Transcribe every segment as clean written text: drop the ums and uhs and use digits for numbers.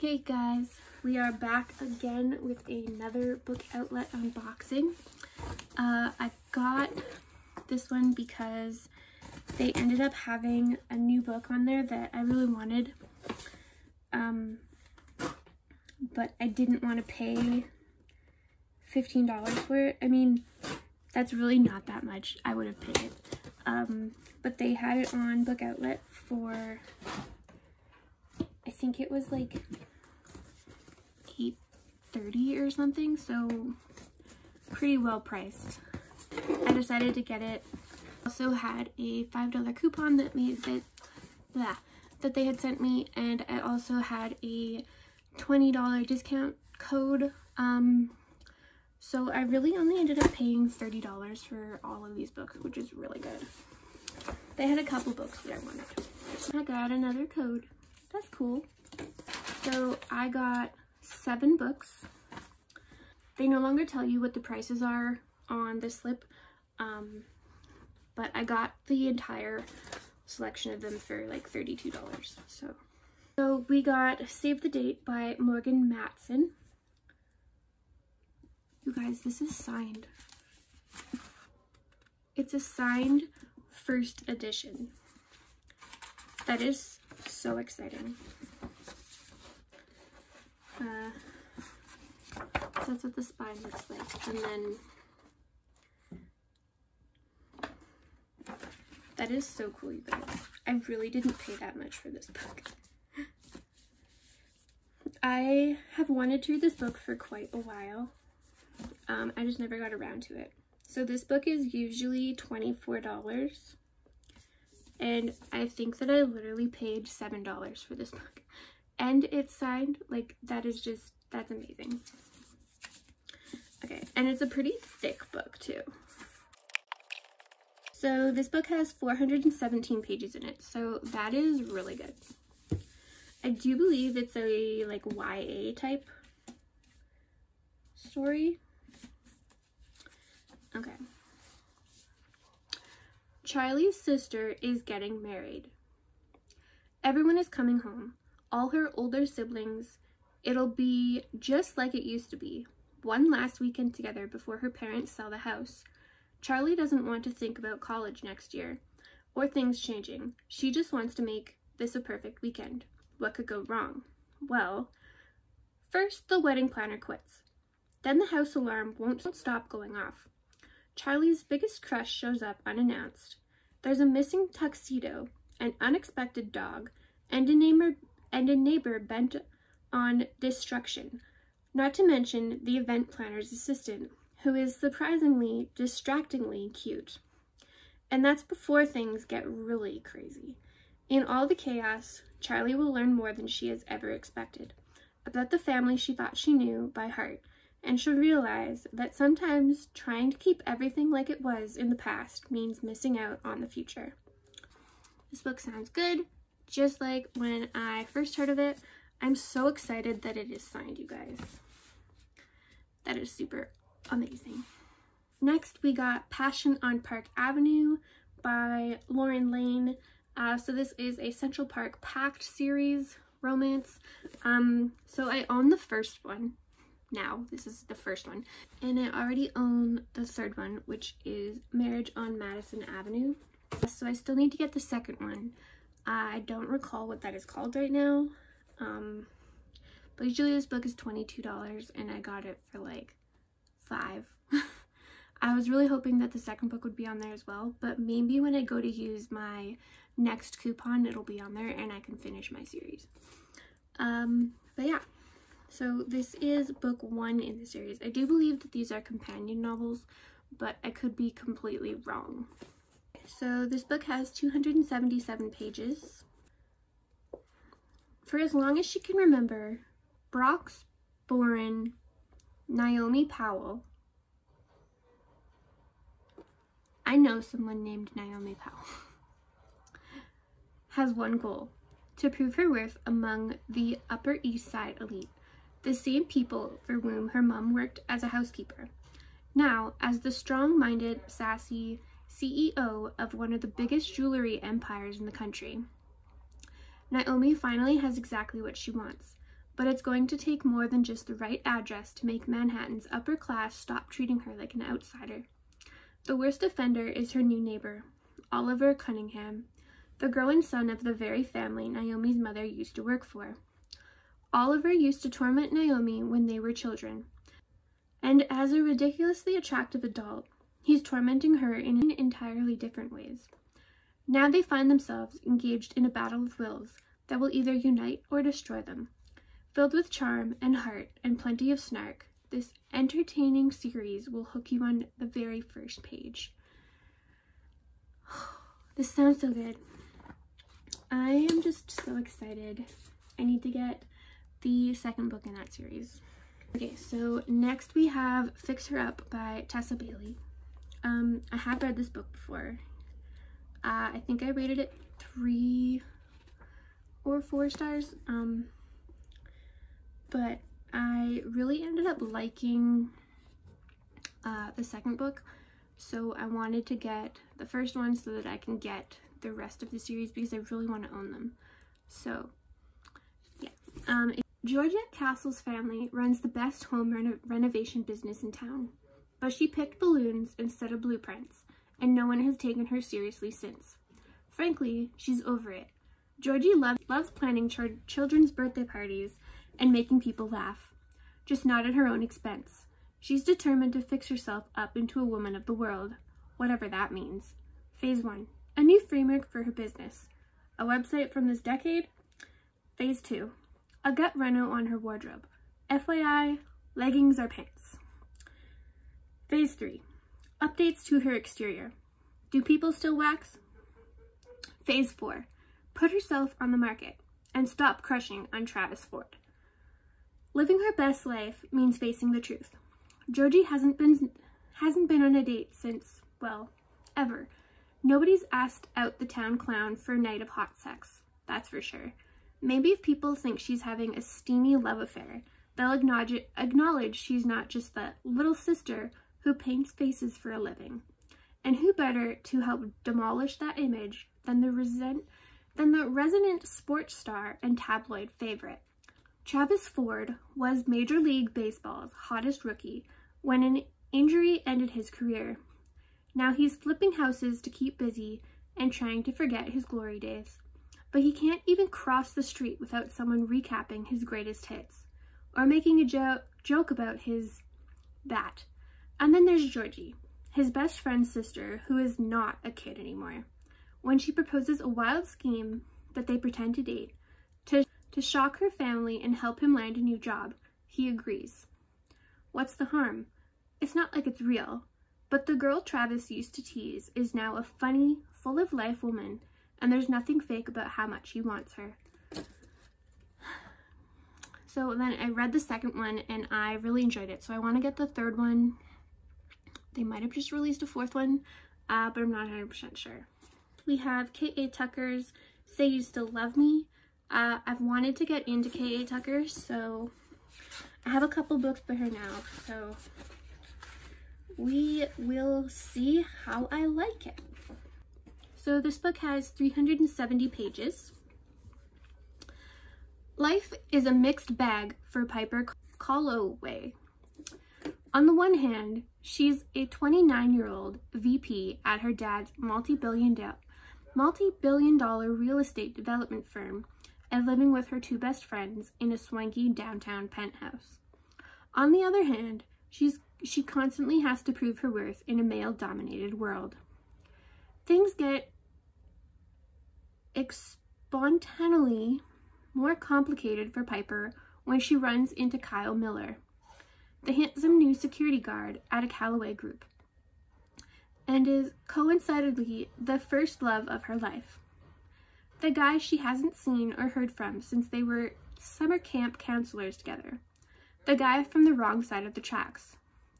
Hey guys, we are back again with another book outlet unboxing. I got this one because they ended up having a new book on there that I really wanted, but I didn't want to pay $15 for it. I mean, that's really not that much. I would have paid it, but they had it on Book Outlet for, I think it was like $8.30 or something, so pretty well priced. I decided to get it. Also had a $5 coupon that made it that they had sent me, and I also had a $20 discount code. So I really only ended up paying $30 for all of these books, which is really good. They had a couple books that I wanted. I got another code. That's cool. So I got 7 books. They no longer tell you what the prices are on the slip, but I got the entire selection of them for like $32. So we got Save the Date by Morgan Matson. You guys, this is signed. It's a signed first edition. That is so exciting. So that's what the spine looks like, and then that is so cool, you guys. I really didn't pay that much for this book. I have wanted to read this book for quite a while. I just never got around to it. So this book is usually $24, and I think that I literally paid $7 for this book. And it's signed. Like, that's amazing. Okay, and it's a pretty thick book too. So this book has 417 pages in it, so that is really good. I do believe it's a like YA type story. Okay. Charlie's sister is getting married. Everyone is coming home. All her older siblings. It'll be just like it used to be. One last weekend together before her parents sell the house. Charlie doesn't want to think about college next year, or things changing. She just wants to make this a perfect weekend. What could go wrong? Well, first the wedding planner quits. Then the house alarm won't stop going off. Charlie's biggest crush shows up unannounced. There's a missing tuxedo, an unexpected dog, and a neighbor bent on destruction, not to mention the event planner's assistant, who is surprisingly, distractingly cute. And that's before things get really crazy. In all the chaos, Charlie will learn more than she has ever expected, about the family she thought she knew by heart, and she'll realize that sometimes trying to keep everything like it was in the past means missing out on the future. This book sounds good, just like when I first heard of it. I'm so excited that it is signed, you guys. That is super amazing. Next, we got Passion on Park Avenue by Lauren Lane. So this is a Central Park Pact series romance. So I own the first one now. This is the first one. And I already own the third one, which is Marriage on Madison Avenue. So I still need to get the second one. I don't recall what that is called right now. But usually this book is $22 and I got it for like $5. I was really hoping that the second book would be on there as well, but maybe when I go to use my next coupon, it'll be on there and I can finish my series. But yeah, so this is book 1 in the series. I do believe that these are companion novels, but I could be completely wrong. So this book has 277 pages. For as long as she can remember, Brock's born Naomi Powell. I know someone named Naomi Powell. Has one goal: to prove her worth among the Upper East Side elite, the same people for whom her mom worked as a housekeeper. Now, as the strong-minded, sassy CEO of one of the biggest jewelry empires in the country, Naomi finally has exactly what she wants: but it's going to take more than just the right address to make Manhattan's upper class stop treating her like an outsider. The worst offender is her new neighbor, Oliver Cunningham, the growing son of the very family Naomi's mother used to work for. Oliver used to torment Naomi when they were children, and as a ridiculously attractive adult, he's tormenting her in entirely different ways. Now they find themselves engaged in a battle of wills that will either unite or destroy them. Filled with charm and heart and plenty of snark, this entertaining series will hook you on the very first page. This sounds so good. I am just so excited. I need to get the second book in that series. Okay, so next we have Fix Her Up by Tessa Bailey. I have read this book before. I think I rated it 3 or 4 stars. But I really ended up liking the second book, so I wanted to get the first one so that I can get the rest of the series because I really want to own them. So yeah. Georgette Castle's family runs the best home renovation business in town, but she picked balloons instead of blueprints, and no one has taken her seriously since. Frankly, she's over it. Georgie loves planning children's birthday parties and making people laugh, just not at her own expense. She's determined to fix herself up into a woman of the world, whatever that means. Phase 1, a new framework for her business. A website from this decade. Phase 2, a gut reno on her wardrobe. FYI, leggings or pants. Phase 3, updates to her exterior. Do people still wax? Phase 4, put herself on the market and stop crushing on Travis Ford. Living her best life means facing the truth. Georgie hasn't been on a date since, well, ever. Nobody's asked out the town clown for a night of hot sex, that's for sure. Maybe if people think she's having a steamy love affair, they'll acknowledge she's not just the little sister who paints faces for a living. And who better to help demolish that image than the resident sports star and tabloid favorite. Travis Ford was Major League Baseball's hottest rookie when an injury ended his career. Now he's flipping houses to keep busy and trying to forget his glory days. But he can't even cross the street without someone recapping his greatest hits or making a joke about his that. And then there's Georgie, his best friend's sister, who is not a kid anymore. When she proposes a wild scheme that they pretend to date, to shock her family and help him land a new job, he agrees. What's the harm? It's not like it's real, but the girl Travis used to tease is now a funny, full-of-life woman, and there's nothing fake about how much he wants her. So then I read the second one, and I really enjoyed it, so I want to get the third one. They might have just released a fourth one, but I'm not 100% sure. We have K.A. Tucker's Say You Still Love Me. I've wanted to get into K.A. Tucker, so I have a couple books by her now, so we will see how I like it. So this book has 370 pages. Life is a mixed bag for Piper Calloway. On the one hand, she's a 29-year-old VP at her dad's multi-billion dollar real estate development firm and living with her 2 best friends in a swanky downtown penthouse. On the other hand, she constantly has to prove her worth in a male-dominated world. Things get exponentially more complicated for Piper when she runs into Kyle Miller, the handsome new security guard at a Callaway group, and is coincidentally the first love of her life. The guy she hasn't seen or heard from since they were summer camp counselors together. The guy from the wrong side of the tracks.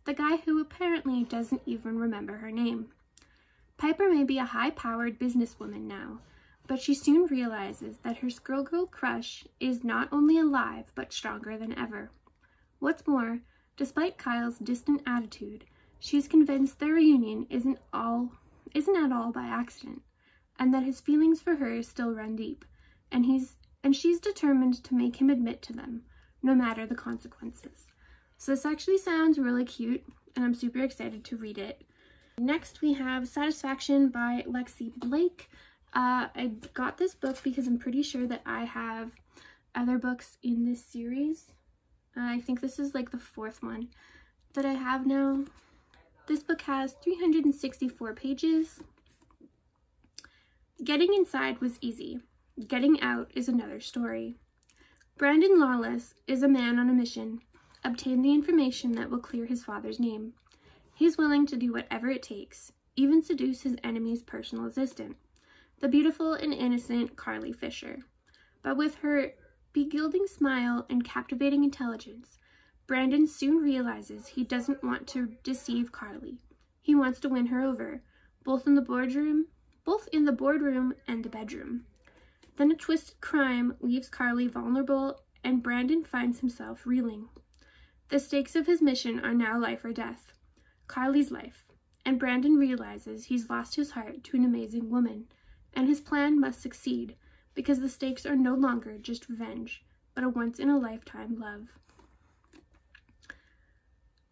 The guy who apparently doesn't even remember her name. Piper may be a high-powered businesswoman now, but she soon realizes that her girl crush is not only alive, but stronger than ever. What's more, despite Kyle's distant attitude, she's convinced their reunion isn't at all by accident, and that his feelings for her still run deep, and she's determined to make him admit to them, no matter the consequences. So this actually sounds really cute, and I'm super excited to read it. Next, we have Satisfaction by Lexi Blake. I got this book because I'm pretty sure that I have other books in this series. I think this is like the 4th one that I have now. This book has 364 pages. Getting inside was easy. Getting out is another story. Brandon Lawless is a man on a mission. Obtain the information that will clear his father's name. He's willing to do whatever it takes, even seduce his enemy's personal assistant, the beautiful and innocent Carly Fisher. But with her begilding smile and captivating intelligence, Brandon soon realizes he doesn't want to deceive Carly. He wants to win her over, both in the boardroom and the bedroom. Then a twisted crime leaves Carly vulnerable, and Brandon finds himself reeling. The stakes of his mission are now life or death. Carly's life, and Brandon realizes he's lost his heart to an amazing woman, and his plan must succeed, because the stakes are no longer just revenge, but a once-in-a-lifetime love.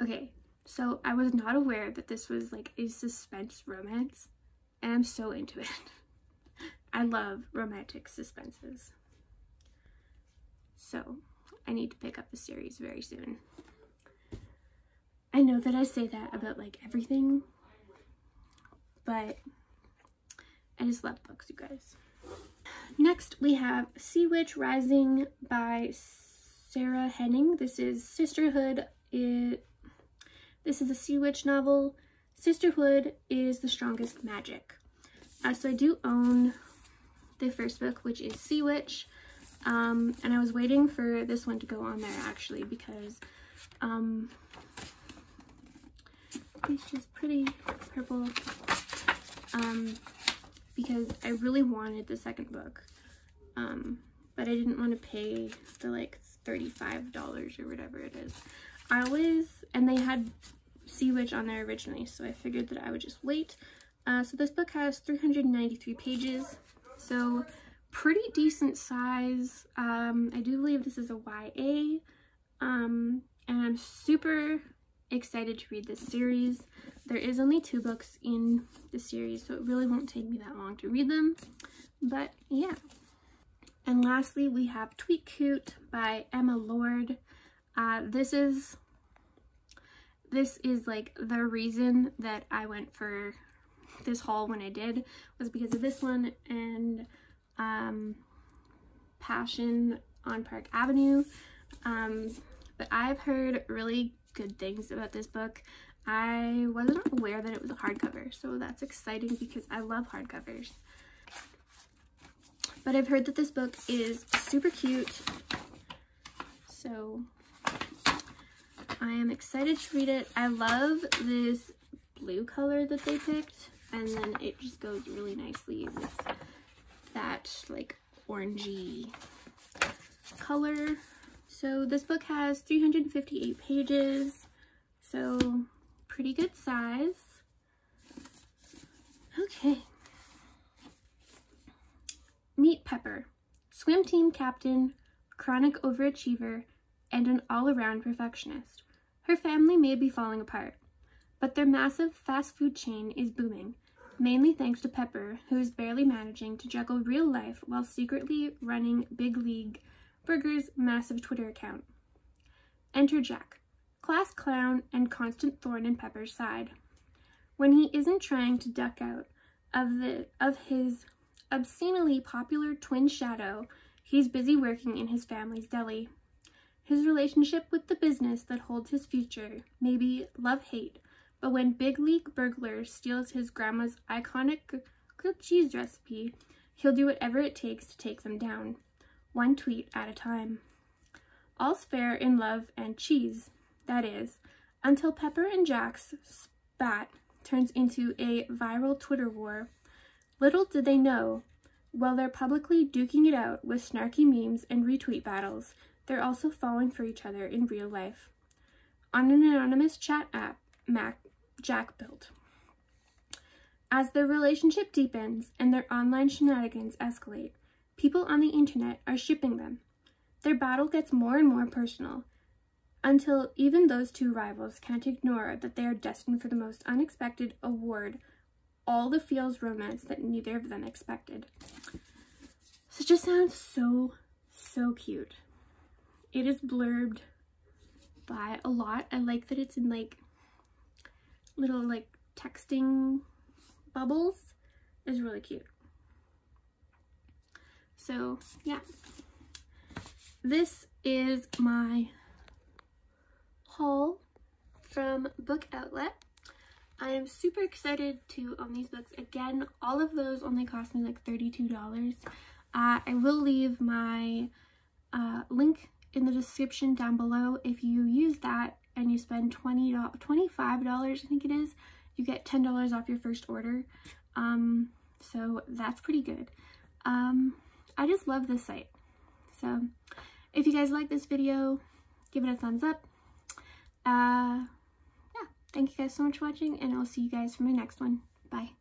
Okay, so I was not aware that this was like a suspense romance, and I'm so into it. I love romantic suspenses. So, I need to pick up the series very soon. I know that I say that about like everything, but I just love books, you guys. Next, we have Sea Witch Rising by Sarah Henning. This is Sisterhood. This is a Sea Witch novel. Sisterhood is the strongest magic. So I do own the first book, which is Sea Witch. And I was waiting for this one to go on there actually because it's just pretty purple. Because I really wanted the second book, but I didn't want to pay the like $35 or whatever it is. And they had Sea Witch on there originally, so I figured that I would just wait. So this book has 393 pages, so pretty decent size. I do believe this is a YA, and I'm super excited to read this series. There is only 2 books in the series, so it really won't take me that long to read them, but yeah. And lastly, we have Tweet Cute by Emma Lord. This is like the reason that I went for this haul when I did, was because of this one and Passion on Park Avenue. But I've heard really good things about this book. I wasn't aware that it was a hardcover, so that's exciting because I love hardcovers. But I've heard that this book is super cute, so I am excited to read it. I love this blue color that they picked, and then it just goes really nicely with that like orangey color. So this book has 358 pages, so pretty good size. Okay. Meet Pepper, swim team captain, chronic overachiever, and an all-around perfectionist. Her family may be falling apart, but their massive fast food chain is booming, mainly thanks to Pepper, who is barely managing to juggle real life while secretly running Big League Burger's massive Twitter account. Enter Jack, class clown and constant thorn in Pepper's side. When he isn't trying to duck out of his obscenely popular twin shadow, he's busy working in his family's deli. His relationship with the business that holds his future may be love-hate, but when Big League Burglar steals his grandma's iconic grilled cheese recipe, he'll do whatever it takes to take them down, one tweet at a time. All's fair in love and cheese, that is, until Pepper and Jack's spat turns into a viral Twitter war. Little did they know, while they're publicly duking it out with snarky memes and retweet battles, they're also falling for each other in real life. On an anonymous chat app Jack built. As their relationship deepens and their online shenanigans escalate, people on the internet are shipping them. Their battle gets more and more personal, until even those two rivals can't ignore that they are destined for the most unexpected award, all the feels romance that neither of them expected. So it just sounds so cute. It is blurbed by a lot. I like that it's in like little like texting bubbles. It's really cute. So yeah, this is my haul from Book Outlet. I am super excited to own these books. Again, all of those only cost me like $32. I will leave my link in the description down below. If you use that and you spend $25, I think it is, you get $10 off your first order. So that's pretty good. I just love this site. So if you guys like this video, give it a thumbs up. Yeah, thank you guys so much for watching, and I'll see you guys for my next one. Bye.